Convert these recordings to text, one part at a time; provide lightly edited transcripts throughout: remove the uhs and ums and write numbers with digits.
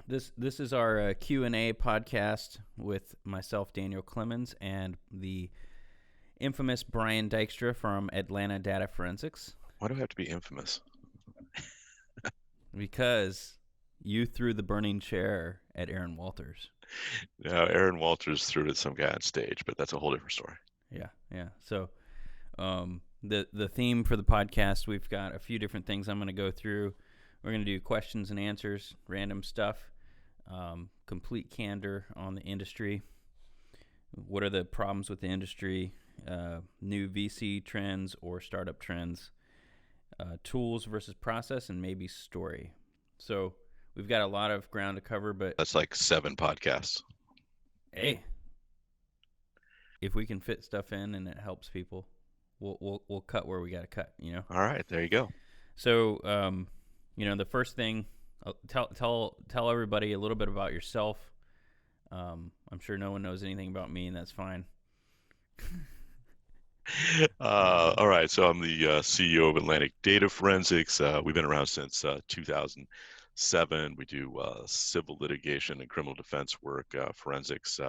This is our Q&A podcast with myself, Daniel Clemens, and the infamous Bryan Dykstra from Atlanta Data Forensics, Why do I have to be infamous? because you threw the burning chair at Aaron Walters. Now, Aaron Walters threw it at some guy on stage, but that's a whole different story. Yeah, yeah. So the theme for the podcast, we've got a few different things I'm going to go through. We're going to do questions and answers, random stuff, complete candor on the industry. What are the problems with the industry? New VC trends or startup trends? Tools versus process, and maybe story. So we've got a lot of ground to cover, but That's like 7 podcasts. hey, if we can fit stuff in and it helps people, we'll cut where we got to cut. All right, there you go. So the first thing, tell everybody a little bit about yourself. I'm sure no one knows anything about me, and that's fine. All right, so I'm the CEO of Atlantic Data Forensics. We've been around since 2007. We do civil litigation and criminal defense work, forensics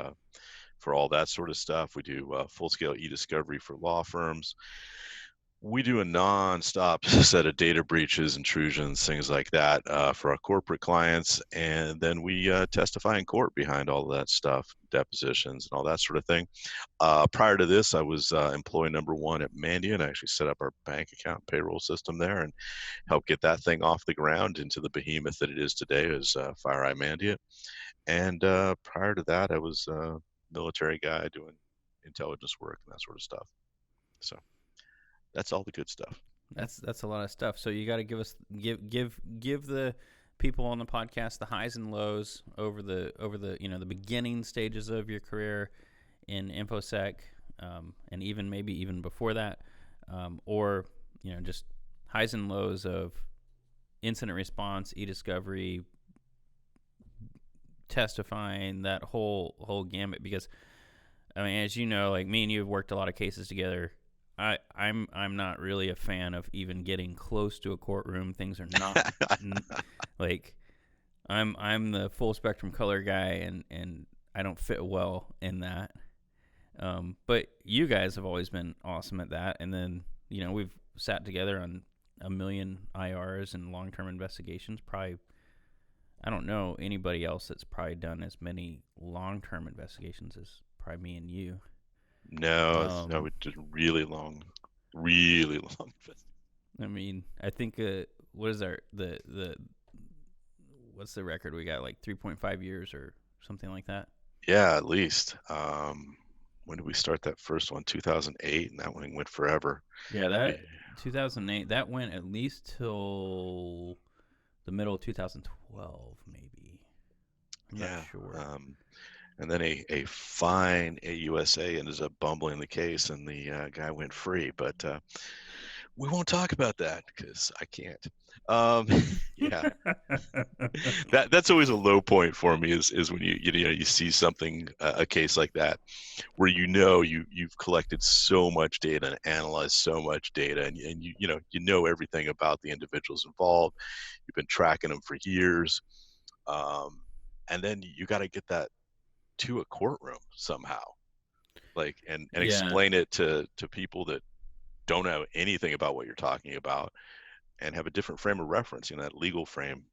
for all that sort of stuff. We do full-scale e-discovery for law firms. We do a non-stop set of data breaches, intrusions, things like that for our corporate clients, and then we testify in court behind all of that stuff, depositions and all that sort of thing. Prior to this, I was employee number 1 at Mandiant. And I actually set up our bank account payroll system there and helped get that thing off the ground into the behemoth that it is today as FireEye Mandiant. And prior to that, I was a military guy doing intelligence work and that sort of stuff. So that's all the good stuff. That's a lot of stuff. So you got to give the people on the podcast the highs and lows over the the beginning stages of your career in infosec, and maybe even before that, or just highs and lows of incident response, e-discovery, testifying, that whole gamut. Because I mean, as you know, like me and you have worked a lot of cases together. I'm not really a fan of even getting close to a courtroom. Things are not like I'm the full spectrum color guy, and I don't fit well in that. But you guys have always been awesome at that. And then we've sat together on a million IRs and long term investigations. Probably I don't know anybody else that's probably done as many long term investigations as probably me and you. No, we did really long. I mean, I think what is our the what's the record we got? Like 3.5 years or something like that. Yeah, at least. When did we start that first one? 2008, and that one went forever. Yeah, Yeah. that 2008 that went at least till the middle of 2012, maybe. I'm not Yeah. sure. And then a fine AUSA ended up bumbling the case, and the guy went free. But we won't talk about that because I can't. Yeah, that's always a low point for me is when you see something, a case like that, where you've collected so much data and analyzed so much data, and you know everything about the individuals involved. You've been tracking them for years, and then you got to get that to a courtroom somehow, like and Yeah, explain it to people that don't know anything about what you're talking about and have a different frame of reference, that legal frame.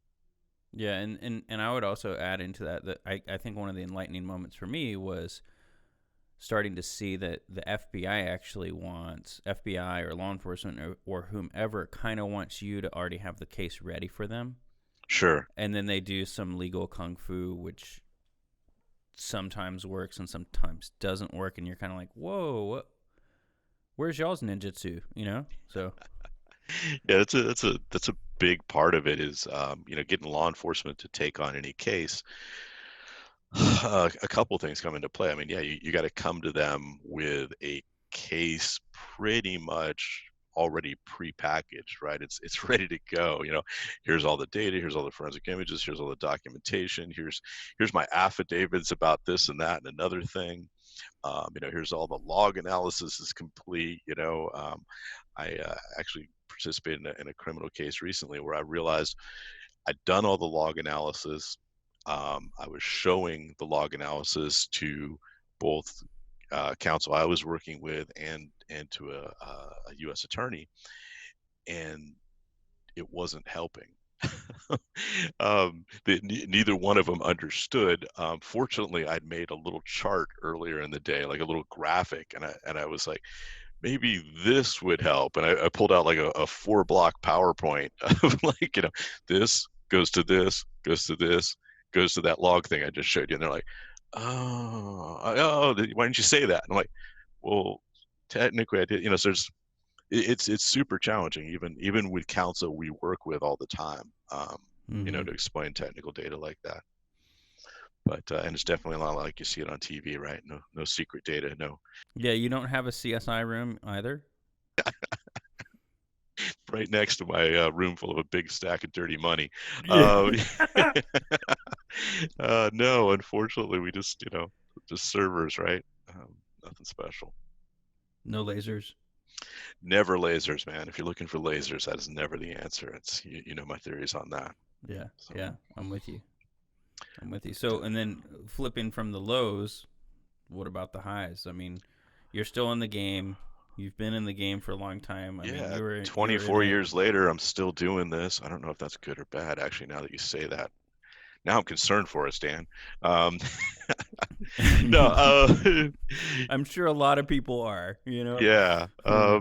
yeah, and I would also add into that I think one of the enlightening moments for me was starting to see that the FBI or law enforcement or whomever kind of wants you to already have the case ready for them, Sure. and then they do some legal kung fu, which sometimes works and sometimes doesn't work, and you're kind of like, whoa, where's y'all's ninjutsu? So Yeah, that's a big part of it is getting law enforcement to take on any case. A couple things come into play. I mean, yeah, you got to come to them with a case pretty much already pre-packaged, right? It's ready to go. Here's all the data, here's all the forensic images, here's all the documentation, here's my affidavits about this and that and another thing. Here's all the log analysis is complete. I actually participated in a criminal case recently where I realized I'd done all the log analysis. I was showing the log analysis to both counsel I was working with and to a U.S. attorney, and it wasn't helping. Neither one of them understood. Fortunately, I'd made a little chart earlier in the day, like a little graphic, and I was like, maybe this would help. And I pulled out like a 4-block PowerPoint of like, this goes to this, goes to this, goes to that log thing I just showed you. And they're like, oh, why didn't you say that? And I'm like, well, technically I did. So it's super challenging, even with counsel we work with all the time, to explain technical data like that. But and it's definitely a lot like you see it on TV, right? No secret data, no. Yeah, you don't have a CSI room either? Right next to my room full of a big stack of dirty money. Yeah. No, unfortunately, we just servers, right? Nothing special. No lasers. Never lasers, man. If you're looking for lasers, that is never the answer. It's you know my theories on that. Yeah, so. Yeah, I'm with you. So, and then flipping from the lows, what about the highs? I mean, you're still in the game. You've been in the game for a long time. I mean, you were 24 years later, I'm still doing this. I don't know if that's good or bad, actually, now that you say that. Now I'm concerned for us, Dan. No, I'm sure a lot of people are, Yeah. Wow.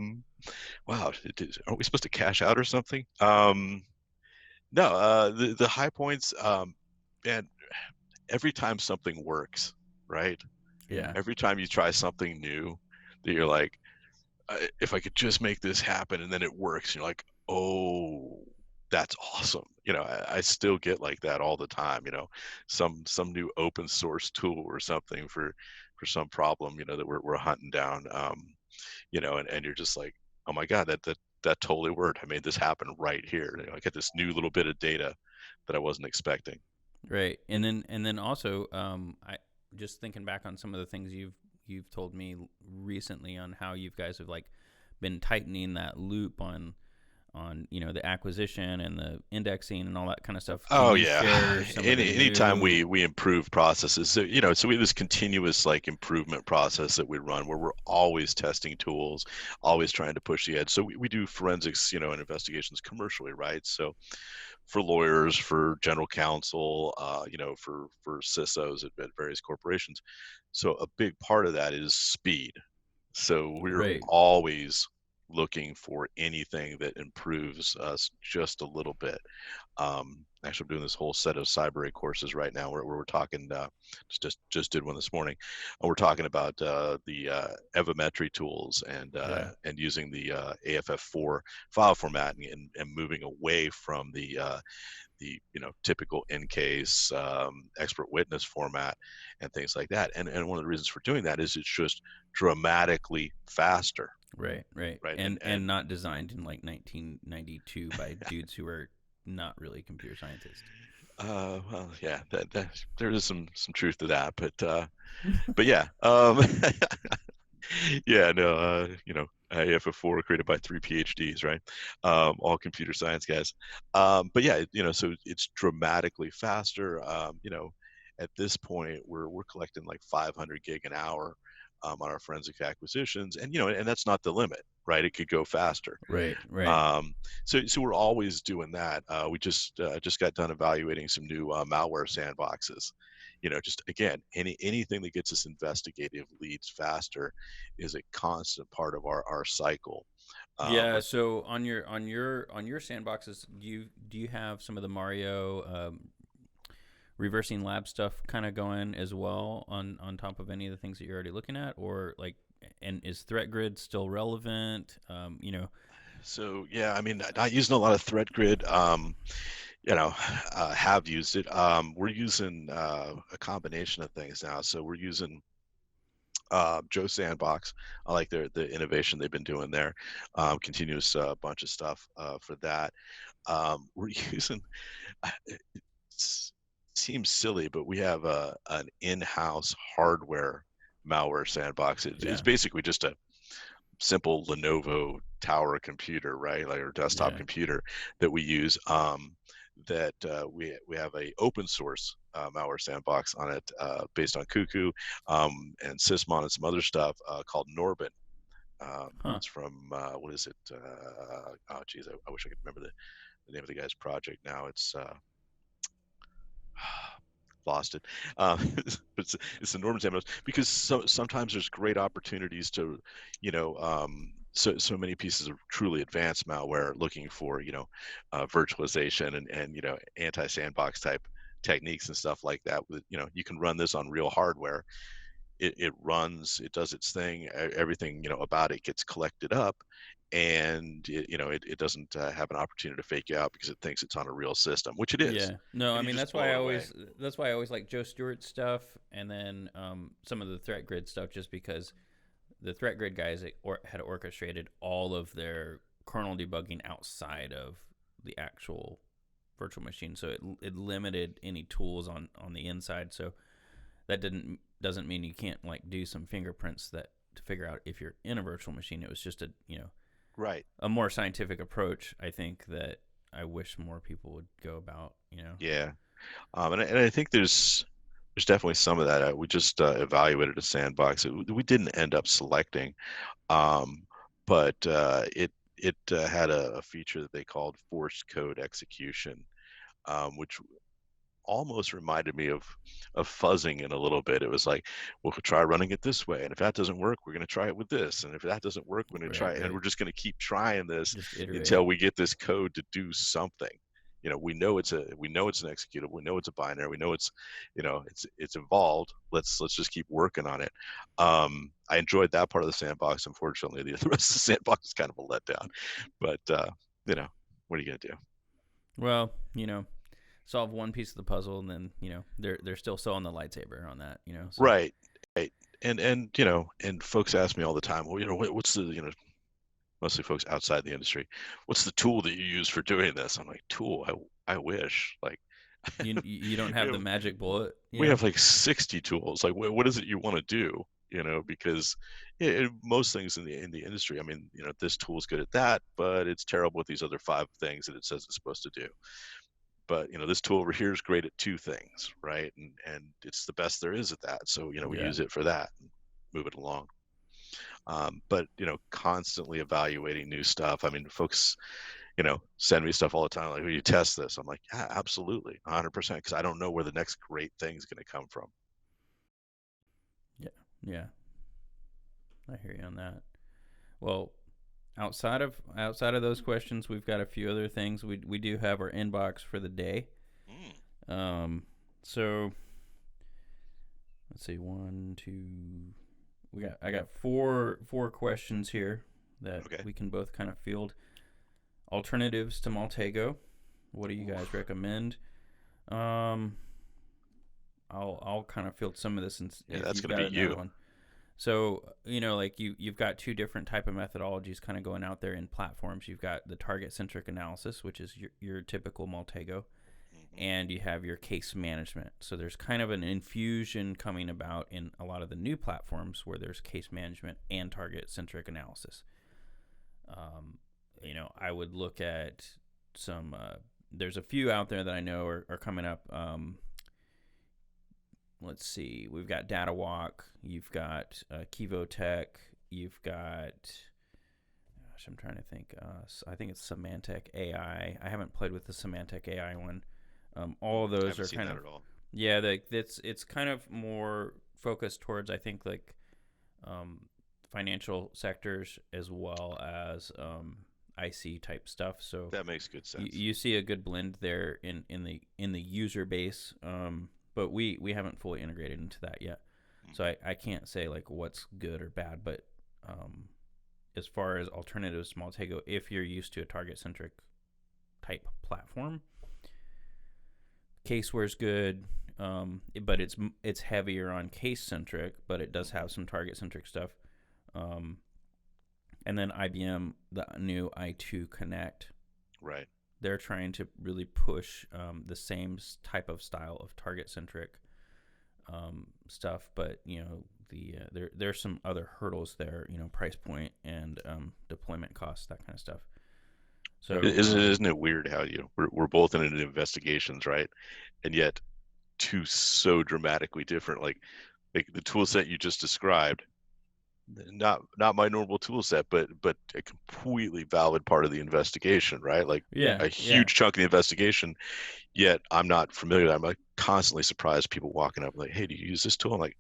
Aren't we supposed to cash out or something? No, the high points, man, every time something works, right? Yeah. Every time you try something new that you're like, if I could just make this happen, and then it works, you're like, oh, that's awesome. I still get like that all the time. Some new open source tool or something for some problem, that we're hunting down. And you're just like, oh my God, that totally worked. I made this happen right here. I get this new little bit of data that I wasn't expecting. Right, and then also, I just thinking back on some of the things you've told me recently on how you guys have like been tightening that loop on the acquisition and the indexing and all that kind of stuff. Oh yeah. Anytime we improve processes, so we have this continuous like improvement process that we run where we're always testing tools, always trying to push the edge. So we do forensics, and investigations commercially, right? So for lawyers, for general counsel, for CISOs at various corporations. So a big part of that is speed. So we're always looking for anything that improves us just a little bit. Actually, I'm doing this whole set of cyber courses right now where we're talking. Just did one this morning, and we're talking about the evometry tools and using the AFF4 file format and moving away from the typical in-case expert witness format and things like that. And one of the reasons for doing that is it's just dramatically faster. Right. And not designed in like 1992 by dudes who are not really computer scientists. Well, yeah, there is some truth to that, but yeah, yeah, no, AFF4 created by 3 PhDs, right? All computer science guys. But yeah, so it's dramatically faster. At this point, we're collecting like 500 gig an hour on our forensic acquisitions, and and that's not the limit, right? It could go faster. Right. So we're always doing that. We just got done evaluating some new malware sandboxes. Just again, anything that gets us investigative leads faster is a constant part of our cycle. Yeah. So on your sandboxes, do you have some of the Mario reversing lab stuff kind of going as well on top of any of the things that you're already looking at, or like, and is ThreatGrid still relevant? So yeah, I mean, not using a lot of ThreatGrid. Have used it. We're using a combination of things now. So we're using Joe Sandbox. I like the innovation they've been doing there. Continuous bunch of stuff for that. We're using. It seems silly, but we have an in-house hardware malware sandbox. It's basically just a simple Lenovo tower computer, right? Like our desktop computer that we use. That we have a open source malware sandbox on it based on Cuckoo and Sysmon and some other stuff called Norbit. Huh. It's from what is it? Oh, geez, I wish I could remember the name of the guy's project now. It's lost it. But it's enormous demos because sometimes there's great opportunities to, so many pieces of truly advanced malware looking for, virtualization and anti-sandbox type techniques and stuff like that. With you can run this on real hardware. It runs, it does its thing, everything about it gets collected up, and it doesn't have an opportunity to fake you out because it thinks it's on a real system, which it is, Yeah. No, and I you mean just blow it away. that's why I always like Joe Stewart's stuff, and then some of the ThreatGrid stuff, just because the ThreatGrid guys had orchestrated all of their kernel debugging outside of the actual virtual machine, so it limited any tools on the inside. So that doesn't mean you can't like do some fingerprints that to figure out if you're in a virtual machine. It was just Right. a more scientific approach, I think, that I wish more people would go about. Yeah. And I think there's definitely some of that. We just evaluated a sandbox. We didn't end up selecting, but it had a feature that they called forced code execution, which almost reminded me of fuzzing in a little bit. It was like, we'll try running it this way, and if that doesn't work, we're going to try it with this, and if that doesn't work, we're going to try it, and Right. we're just going to keep trying this Just iterate. until we get this code to do something. We know it's an executable, we know it's a binary, we know it's involved. Let's just keep working on it. I enjoyed that part of the sandbox. Unfortunately, the rest of the sandbox is kind of a letdown, but what are you going to do? Well, solve one piece of the puzzle, and then they're still selling the lightsaber on that. So. Right. Right. And folks ask me all the time, well, what's the, mostly folks outside the industry, what's the tool that you use for doing this? I'm like, tool? I wish. Like, You don't we have the have magic bullet. we have like 60 tools. Like, what is it you want to do? Because most things in the industry, I mean, this tool's good at that, but it's terrible with these other 5 things that it says it's supposed to do. But this tool over here is great at 2 things, right? And it's the best there is at that. So we Yeah. use it for that and move it along. But constantly evaluating new stuff. I mean, folks send me stuff all the time, like, will you test this? I'm like, yeah, absolutely, 100%, because I don't know where the next great thing is going to come from. Yeah. I hear you on that. Well, outside of those questions, we've got a few other things. We do have our inbox for the day. So let's see, 1, 2. I got four questions here that we can both kind of field. Alternatives to Maltego. What do you guys recommend? I'll kind of field some of this, and that's going to be you. One. So like you've got 2 different type of methodologies kind of going out there in platforms. You've got the target-centric analysis, which is your typical Maltego, and you have your case management. So there's kind of an infusion coming about in a lot of the new platforms where there's case management and target-centric analysis. I would look at some. There's a few out there that I know are coming up. Let's see. We've got Datawalk. You've got Kivutech. You've got. Gosh, I'm trying to think. I think it's Semantic AI. I haven't played with the Semantic AI one. All of those are kind of. Yeah, it's kind of more focused towards, I think, like financial sectors as well as IC type stuff. So that makes good sense. You see a good blend there in the user base. But we haven't fully integrated into that yet. So I can't say like what's good or bad, but as far as alternatives to Maltego, if you're used to a target-centric type platform, Kaseware's good, but it's heavier on case-centric, but it does have some target-centric stuff. And then IBM, the new i2 Connect. Right. They're trying to really push the same type of style of target-centric stuff, but there's some other hurdles there, price point and deployment costs, that kind of stuff. So isn't it weird how we're both in investigations, right? And yet two so dramatically different. Like the tool set you just described, not my normal tool set, but a completely valid part of the investigation, right? Like Yeah, a yeah. huge chunk of the investigation. Yet I'm not familiar. I'm like constantly surprised people walking up like, "Hey, do you use this tool?" I'm like,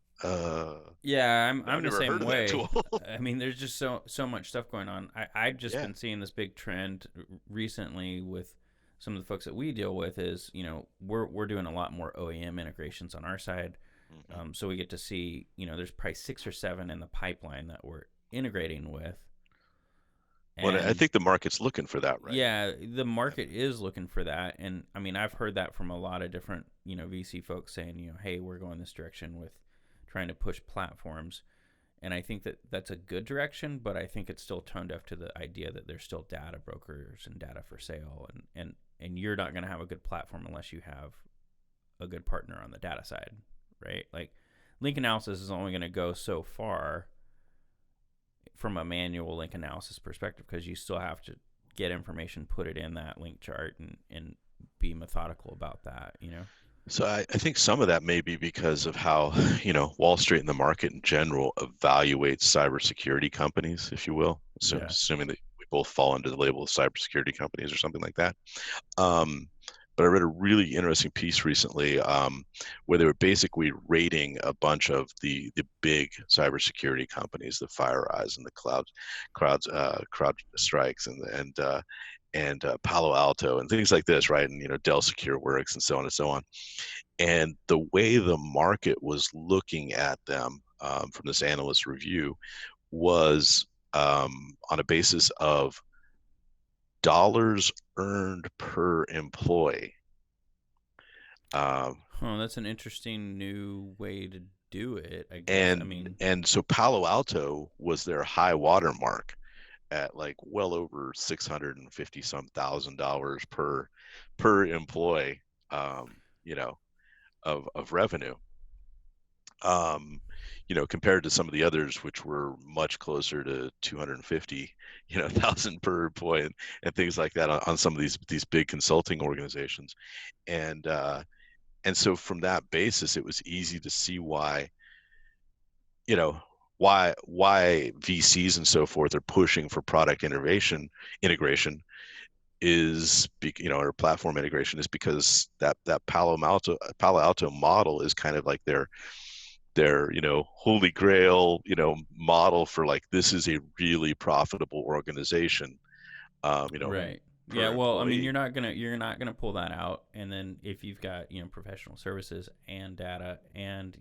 Yeah, no, I've I'm the never same heard of that way. tool." I mean, there's just so much stuff going on. I've just Yeah. been seeing this big trend recently with some of the folks that we deal with is, we're doing a lot more OEM integrations on our side. Hmm. So we get to see, there's probably 6 or 7 in the pipeline that we're integrating with. Well, I And think the market's looking for that right now. yeah, the market is looking for that. And I mean, I've heard that from a lot of different, VC folks saying, hey, we're going this direction with trying to push platforms. And I think that that's a good direction, but I think it's still tone deaf to the idea that there's still data brokers and data for sale, and you're not going to have a good platform unless you have a good partner on the data side, right? Like link analysis is only going to go so far from a manual link analysis perspective because you still have to get information, put it in that link chart, and be methodical about that. So I think some of that may be because of how, Wall Street and the market in general evaluates cybersecurity companies, if you will, Yeah. assuming that we both fall under the label of cybersecurity companies or something like that. Um, but I read a really interesting piece recently where they were basically rating a bunch of the big cybersecurity companies, the FireEyes and the Crowd Strikes and Palo Alto and things like this, right? And Dell Secure Works and so on and so on. And the way the market was looking at them from this analyst review was on a basis of dollars earned per employee. Oh, that's an interesting new way to do it, I guess. I and mean, and so Palo Alto was their high water mark at like well over 650 some $1,000 per employee, um, you know, of revenue. Um, compared to some of the others, which were much closer to 250, thousand per employee and things like that on some of these big consulting organizations. And so from that basis, it was easy to see why, you know, why VCs and so forth are pushing for product integration or platform integration is because that Palo Alto model is kind of like their holy grail model for like this is a really profitable organization, right. Yeah, per well, I mean, employee. you're not gonna pull that out, and then if you've got professional services and data and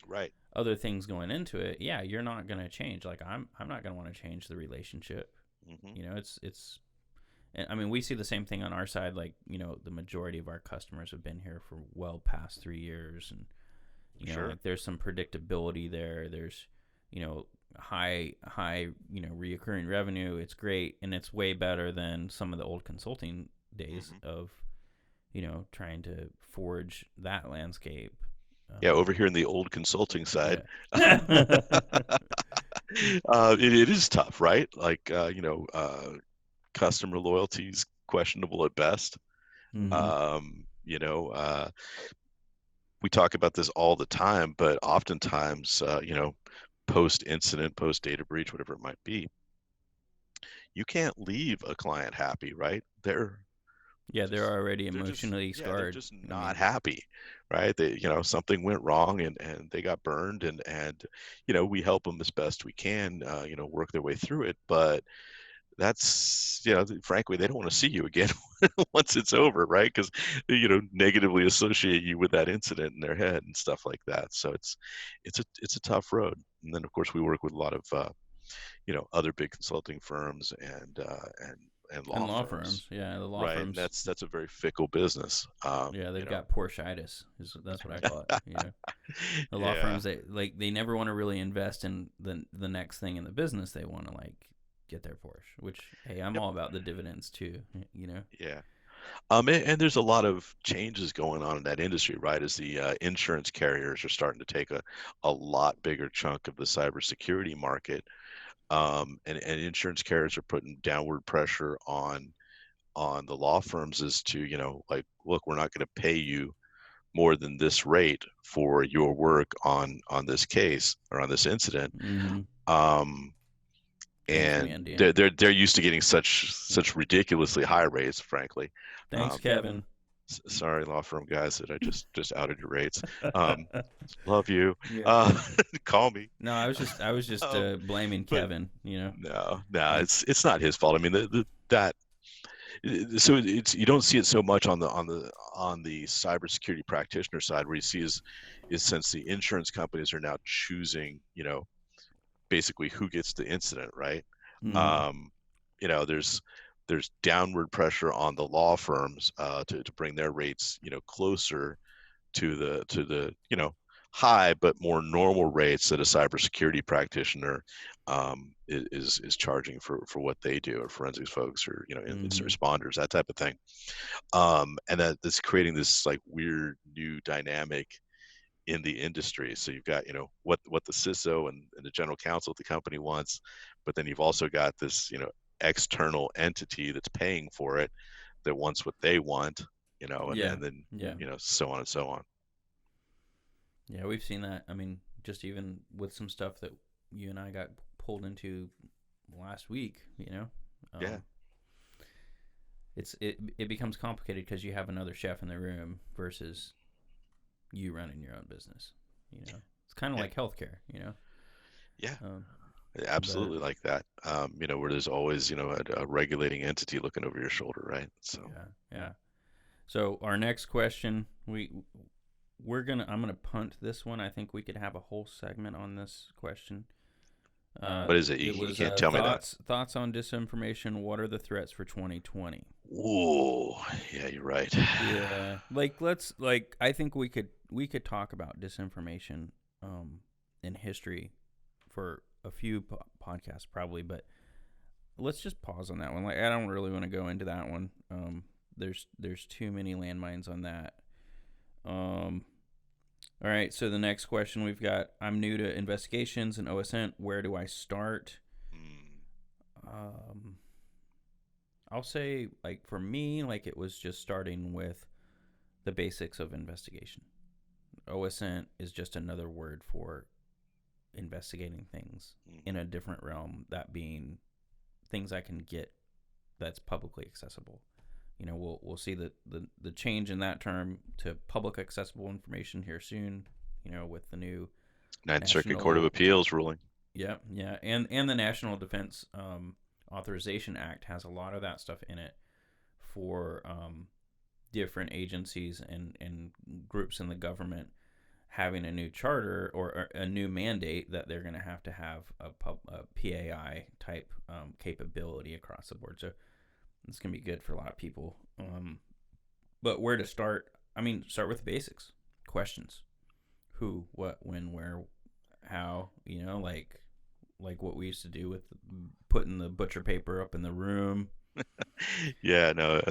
Right. other things going into it, yeah, you're not gonna change. Like I'm not gonna want to change the relationship. Hmm. It's. I mean, we see the same thing on our side. Like the majority of our customers have been here for well past 3 years, and Sure. like there's some predictability there. There's high reoccurring revenue. It's great, and it's way better than some of the old consulting days Hmm. of trying to forge that landscape. Yeah, um, over here in the old consulting side, yeah. it is tough, right? Like, customer loyalty is questionable at best. Hmm. Um, you know, uh, we talk about this all the time, but oftentimes, post incident, post data breach, whatever it might be, you can't leave a client happy, right? Yeah, they're Just already they're just emotionally yeah, they're scarred. just I not mean, happy, right? Something went wrong and they got burned and we help them as best we can, work their way through it, but that's frankly they don't want to see you again once it's over, right? Because negatively associate you with that incident in their head and stuff like that. So it's a tough road. And then of course we work with a lot of other big consulting firms and and law law firms, firms, yeah, the law right? And firms, that's a very fickle business. yeah, they've got Porsche-itis. That's what I call it. The law Yeah. firms, they never want to really invest in the next thing in the business. They want to like get their Porsche. Which, hey, I'm Yep. all about the dividends too. Yeah. And there's a lot of changes going on in that industry, right? As the insurance carriers are starting to take a lot bigger chunk of the cybersecurity market, and insurance carriers are putting downward pressure on the law firms as to, like, look, we're not going to pay you more than this rate for your work on this case or on this incident. Mm-hmm. Thanks, And man, Dan. they're used to getting such ridiculously high rates, frankly. Thanks, Kevin. Sorry, law firm guys, that I just outed your rates. Love you. Yeah. Call me. No, I was just blaming But Kevin. no, Like, it's not his fault. I mean, that so it's, you don't see it so much on the cybersecurity practitioner side, where you see is since the insurance companies are now choosing, basically who gets the incident, right? mm-hmm. Um, there's downward pressure on the law firms to bring their rates, closer to the high but more normal rates that a cybersecurity practitioner is charging for what they do, or forensics folks, or incident responders, that type of thing. And that's creating this like weird new dynamic in the industry. So you've got what the CISO and the general counsel of the company wants, but then you've also got this external entity that's paying for it that wants what they want, Yeah. and then Yeah. so on and so on. Yeah, we've seen that. I mean, just even with some stuff that you and I got pulled into last week, Yeah. It becomes complicated because you have another chef in the room versus you running your own business. It's kind of like healthcare. Yeah. Um, Absolutely, like that. Where there's always a regulating entity looking over your shoulder, right? So yeah. So our next question, I'm gonna punt this one. I think we could have a whole segment on this question. What is it? You can't tell me that. Thoughts on disinformation. What are the threats for 2020? Ooh, yeah, you're right. Yeah, I think we could talk about disinformation in history for a few podcasts probably, but let's just pause on that one. Like, I don't really want to go into that one. There's too many landmines on that. All right, so the next question we've got: I'm new to investigations and OSN. Where do I start? I'll say, like, for me, like, it was just starting with the basics of investigation. OSN is just another word for investigating things in a different realm, that being things I can get that's publicly accessible. We'll see the change in that term to public accessible information here soon, with the new Ninth Circuit Court of Appeals ruling. Yeah, and the National Defense Authorization Act has a lot of that stuff in it for different agencies and groups in the government having a new charter or a new mandate that they're going to have a PAI type capability across the board. So it's going to be good for a lot of people. But where to start? I mean, start with the basics. Questions. Who, what, when, where, how, like what we used to do with putting the butcher paper up in the room. Yeah, no,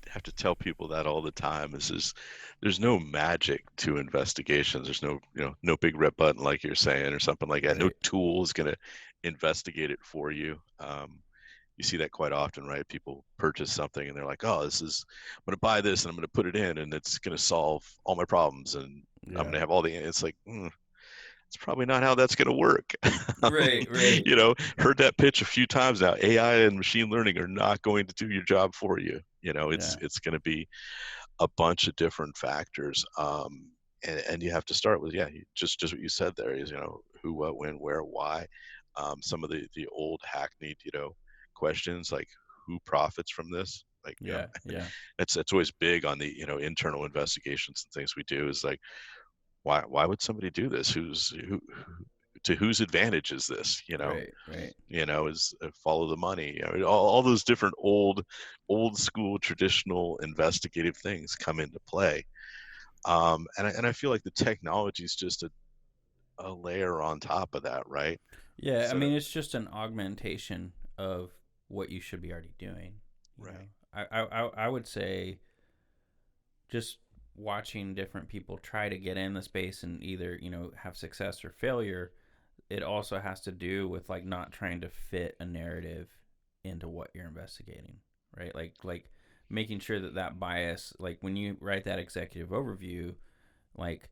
have to tell people that all the time. There's no magic to investigations. There's no big red button like you're saying or something like that. Right. No tool is going to investigate it for you. You see that quite often, right? People purchase something and they're like, oh, I'm going to buy this and I'm going to put it in and it's going to solve all my problems and I'm going to have all the, it's like, it's probably not how that's going to work. Right. Heard that pitch a few times now. AI and machine learning are not going to do your job for you. It's going to be a bunch of different factors. And you have to start with, just what you said there is, who, what, when, where, why. Some of the old hackneyed, questions like who profits from this? Like, it's always big on the, internal investigations and things we do is like, why would somebody do this? To whose advantage is this? Right. Is follow the money. All those different old school traditional investigative things come into play. And I feel like the technology is just a layer on top of that, right? Yeah, I mean, it's just an augmentation of what you should be already doing. Right. I would say just watching different people try to get in the space and either have success or failure, it also has to do with like not trying to fit a narrative into what you're investigating, right? Like making sure that bias, like when you write that executive overview, like,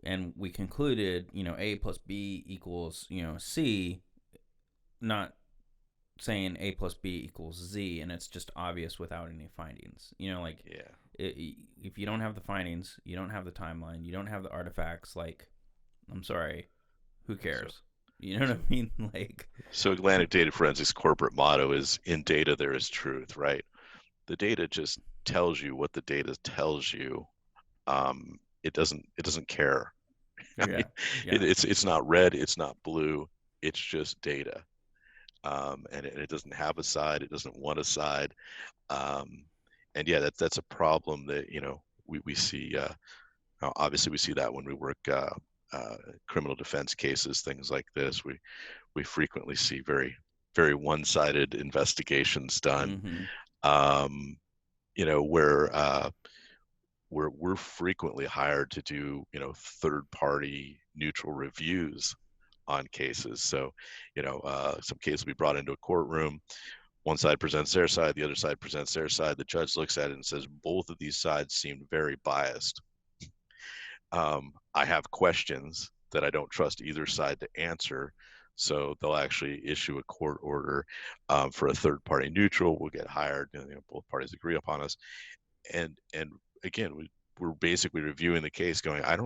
and we concluded, A plus B equals, C, not saying A plus B equals Z, and it's just obvious without any findings. Like, Yeah. if you don't have the findings, you don't have the timeline, you don't have the artifacts, like, I'm sorry, who cares? You know what I mean? Like, So Atlantic Data Forensics corporate motto is, in data there is truth, right? The data just tells you what the data tells you. It doesn't care. I yeah, mean, yeah, it's not red, it's not blue, it's just data. And it doesn't have a side, it doesn't want a side. And yeah, that's a problem that we see. Obviously, we see that when we work criminal defense cases, things like this. We frequently see very very one-sided investigations done. mm-hmm. Um, where we're frequently hired to do third-party neutral reviews on cases. So some cases will be brought into a courtroom. One side presents their side, the other side presents their side. The judge looks at it and says, both of these sides seem very biased. I have questions that I don't trust either side to answer. So they'll actually issue a court order for a third party neutral. We'll get hired. Both parties agree upon us. And again, we're basically reviewing the case, going, I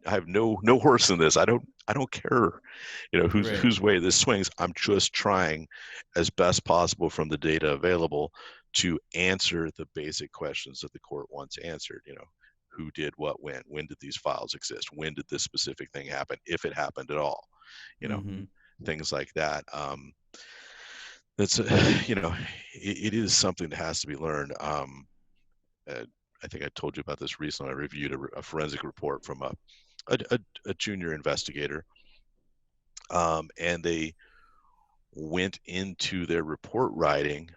have no horse in this. I don't care, Right. whose way this swings. I'm just trying as best possible from the data available to answer the basic questions that the court wants answered. Who did what when did these files exist, when did this specific thing happen, if it happened at all, Mm-hmm. things like that. That's it is something that has to be learned. I think I told you about this recently. I reviewed a forensic report from a junior investigator, and they went into their report writing.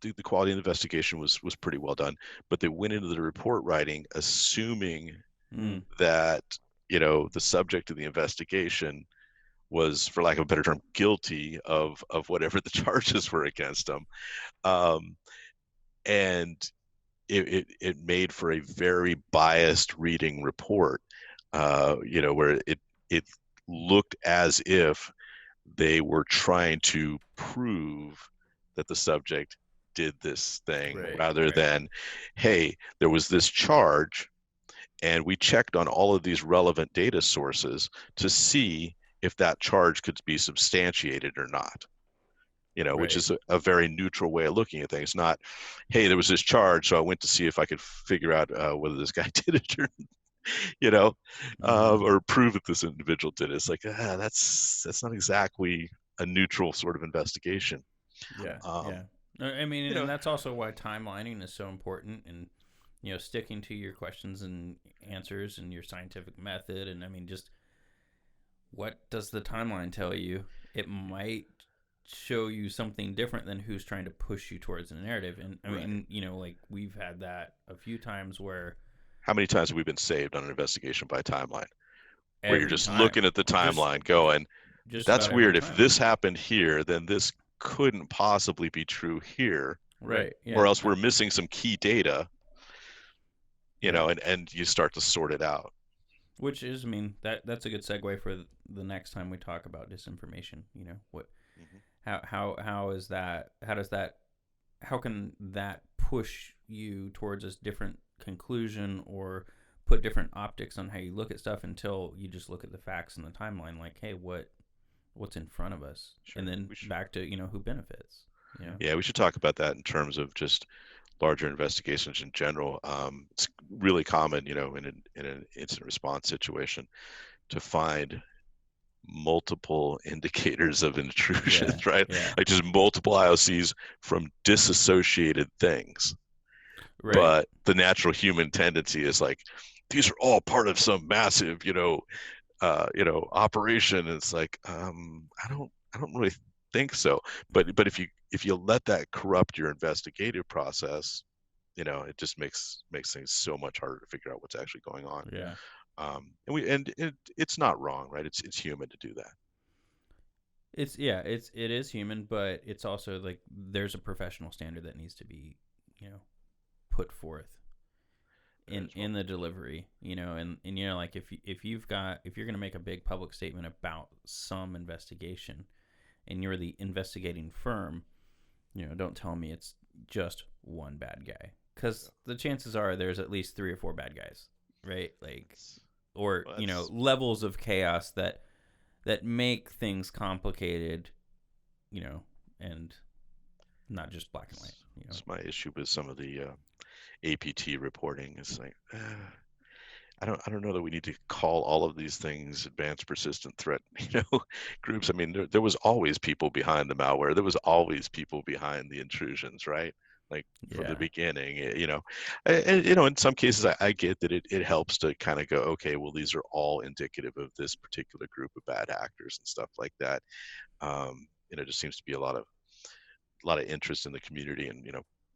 The quality of the investigation was pretty well done, but they went into the report writing assuming that the subject of the investigation was, for lack of a better term, guilty of whatever the charges were against them, and it made for a very biased reading report, where it looked as if they were trying to prove that the subject did this thing, rather than, hey, there was this charge and we checked on all of these relevant data sources to see if that charge could be substantiated or not. Which is a very neutral way of looking at things. Not, hey, there was this charge, so I went to see if I could figure out whether this guy did it or, or prove that this individual did it. It's like, that's not exactly a neutral sort of investigation. Yeah, yeah. I mean, and that's also why timelining is so important, and sticking to your questions and answers and your scientific method. And I mean, just what does the timeline tell you? It might show you something different than who's trying to push you towards the narrative. And I mean, like we've had that a few times where. How many times have we been saved on an investigation by timeline? Where you're just Time. looking at the timeline going, that's weird. If this happened here, then this couldn't possibly be true here. Right. Yeah. Or else we're missing some key data, and you start to sort it out. Which is, I mean, that's a good segue for the next time we talk about disinformation. What, how is that? How can that push you towards a different conclusion or put different optics on how you look at stuff until you just look at the facts and the timeline? Like, hey, what's in front of us, and then back to who benefits. Yeah, we should talk about that in terms of just larger investigations in general. It's really common, in an incident response situation, to find multiple indicators of intrusion, right? Yeah. Like just multiple IOCs from disassociated things. Right. But the natural human tendency is like, these are all part of some massive, operation. And it's like, I don't really think so. But if you let that corrupt your investigative process, it just makes things so much harder to figure out what's actually going on. Yeah. And it's not wrong, right? It's human to do that. It is human, but it's also like there's a professional standard that needs to be put forth Very in the delivery, and like if you're going to make a big public statement about some investigation and you're the investigating firm, don't tell me it's just one bad guy, because the chances are there's at least 3 or 4 bad guys, right? Like, or levels of chaos that make things complicated, and not just black and white. It's my issue with some of the APT reporting. It's like, I don't know that we need to call all of these things advanced persistent threat, groups. I mean, there was always people behind the malware. There was always people behind the intrusions, right? Like from the beginning, and, in some cases I get that it helps to kind of go, okay, well, these are all indicative of this particular group of bad actors and stuff like that. Just seems to be a lot of interest in the community, and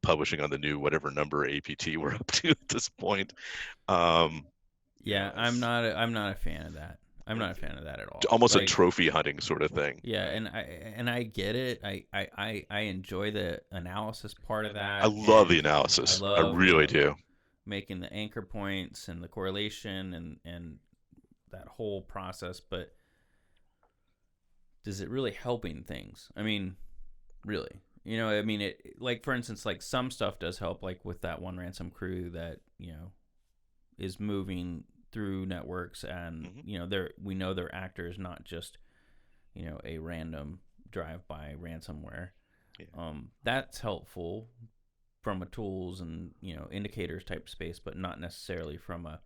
publishing on the new whatever number APT we're up to at this point. I'm not a fan of that. I'm not a fan of that at all. Almost a trophy hunting sort of thing. Yeah, and I get it. I enjoy the analysis part of that. I love the analysis. I really do. Making the anchor points and the correlation and that whole process, but does it really helping things? I mean, really? It, like, for instance, like some stuff does help, like with that one ransom crew that, is moving through networks, and we know they're actors, not just a random drive-by ransomware. That's helpful from a tools and indicators type space, but not necessarily from a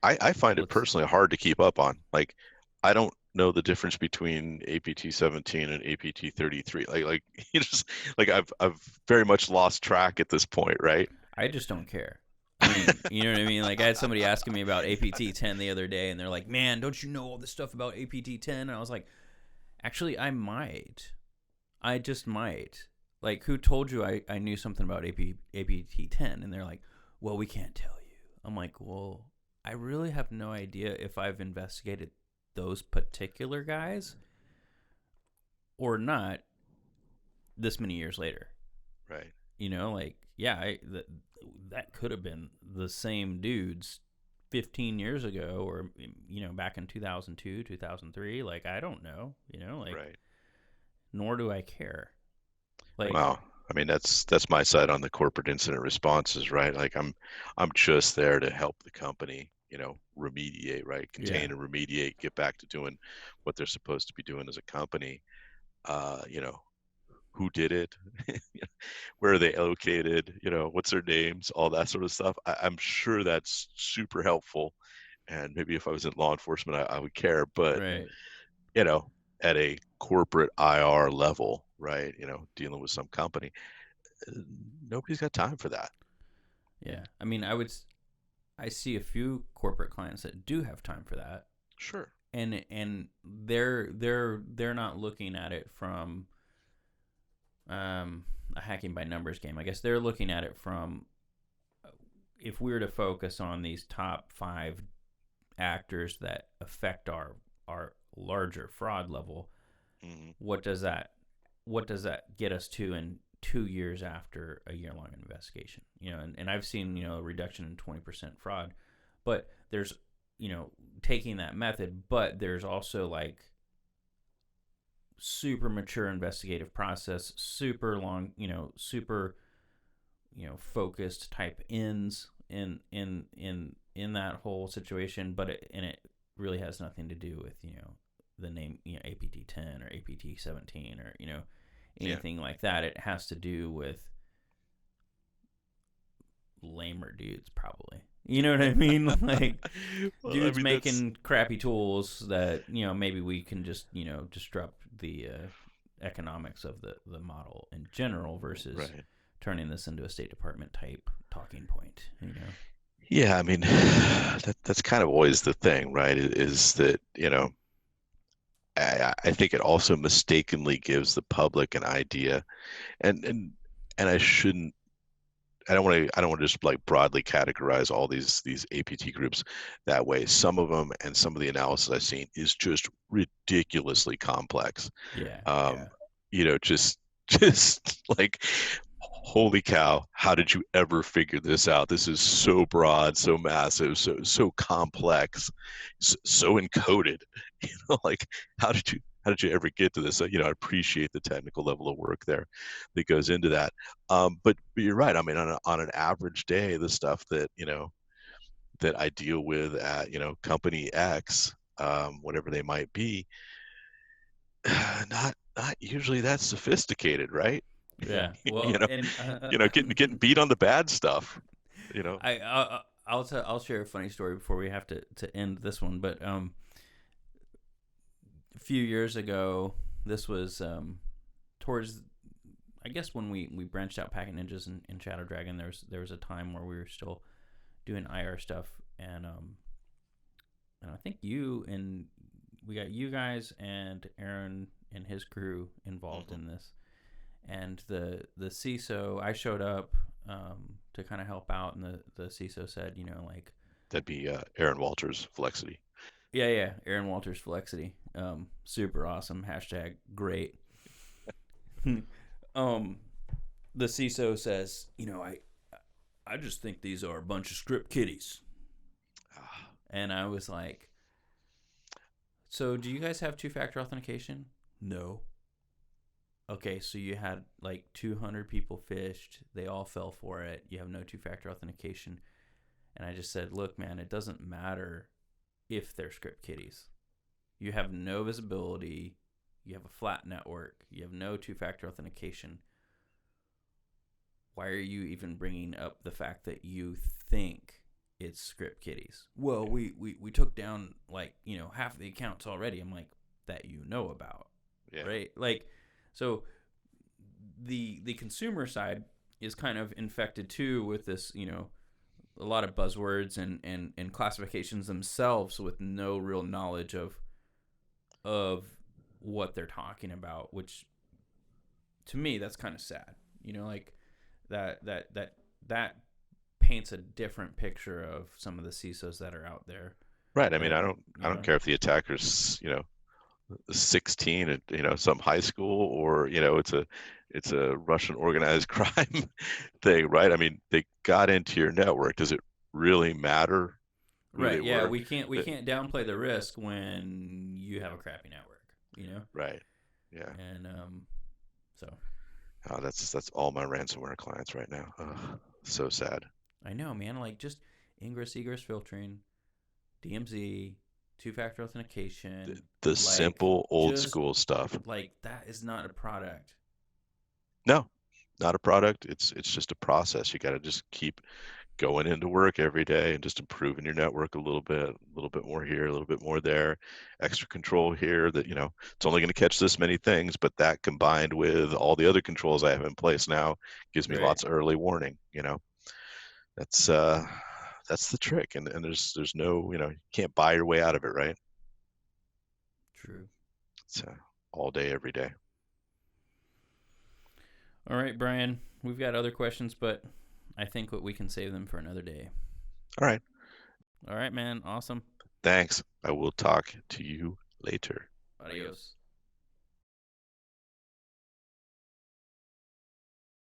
I find it personally hard to keep up on. Like, I don't know the difference between APT 17 and APT 33. Like I've very much lost track at this point, right? I just don't care. I mean, you know what I mean? Like, I had somebody asking me about APT 10 the other day, and they're like, "Man, don't you know all this stuff about APT 10?" And I was like, "Actually, I might. I just might. Like, who told you I knew something about APT 10?" And they're like, "Well, we can't tell you." I'm like, "Well, I really have no idea if I've investigated those particular guys or not this many years later." Right. That could have been the same dudes 15 years ago, or back in 2002, 2003. Like, I don't know, right. Nor do I care. Like, wow. I mean, that's my side on the corporate incident responses, right? Like, I'm just there to help the company, remediate, right? Contain and remediate, get back to doing what they're supposed to be doing as a company. Who did it? Where are they located? What's their names? All that sort of stuff. I'm sure that's super helpful. And maybe if I was in law enforcement, I would care. But, right. At a corporate IR level, right, dealing with some company, nobody's got time for that. Yeah. I mean, I see a few corporate clients that do have time for that. Sure. And they're not looking at it from a hacking by numbers game. I guess they're looking at it from, if we were to focus on these top 5 actors that affect our larger fraud level, what does that get us to in 2 years after a year-long investigation? And I've seen a reduction in 20% fraud, but there's taking that method, but there's also like super mature investigative process, super long, super focused type ends in that whole situation, but it really has nothing to do with the name APT 10 or APT 17 or anything like that. It has to do with lamer dudes, probably. You know what I mean? Like, dudes making crappy tools that maybe we can just disrupt the economics of the model in general versus turning this into a State Department type talking point. Yeah, I mean, that's kind of always the thing, right? Is that I think it also mistakenly gives the public an idea, and I don't want to just like broadly categorize all these APT groups that way. Some of them and some of the analysis I've seen is just ridiculously complex. Yeah. Just like holy cow, how did you ever figure this out? This is so broad, so massive, so complex, so encoded. Like how did you ever get to this? I appreciate the technical level of work there that goes into that. But you're right. I mean, on an average day, the stuff that I deal with at company X, whatever they might be, not usually that sophisticated, right? Yeah. you Well, know, and getting beat on the bad stuff. I'll share a funny story before we have to end this one. But a few years ago, this was towards, I guess, when we branched out Packet Ninjas and ShadowDragon. There was a time where we were still doing IR stuff, and I think we got you guys and Aaron and his crew involved in this. And the CISO, I showed up to kind of help out, and the CISO said, like, that'd be Aaron Walters Flexity. Yeah, Aaron Walters Flexity, super awesome, #great. The CISO says, I just think these are a bunch of script kiddies. And I was like, so do you guys have two-factor authentication? No. Okay, so you had like 200 people fished. They all fell for it. You have no two-factor authentication. And I just said, look, man, it doesn't matter if they're script kiddies. You have no visibility. You have a flat network. You have no two-factor authentication. Why are you even bringing up the fact that you think it's script kiddies? Well, we took down like, half of the accounts already. I'm like, that you know about, right? Like, so the consumer side is kind of infected too with this, a lot of buzzwords and classifications themselves with no real knowledge of what they're talking about, which to me, that's kind of sad. Like that paints a different picture of some of the CISOs that are out there. Right. I mean, I don't care if the attacker's 16 at some high school, or it's a Russian organized crime thing, right? I mean, they got into your network. Does it really matter who Right. they Yeah, were? we can't downplay the risk when you have a crappy network, Right. Yeah. And so Oh, that's all my ransomware clients right now. So sad. I know, man. Like, just ingress egress filtering, DMZ, two-factor authentication, The like, simple old school stuff. Like, that is not a product. No, not a product. It's just a process. You got to just keep going into work every day and just improving your network a little bit more here, a little bit more there, extra control here that, it's only going to catch this many things, but that combined with all the other controls I have in place now gives me lots of early warning, That's the trick. And there's no, you can't buy your way out of it, right? True. It's all day, every day. All right, Bryan, we've got other questions, but I think we can save them for another day. All right. All right, man. Awesome. Thanks. I will talk to you later. Adios.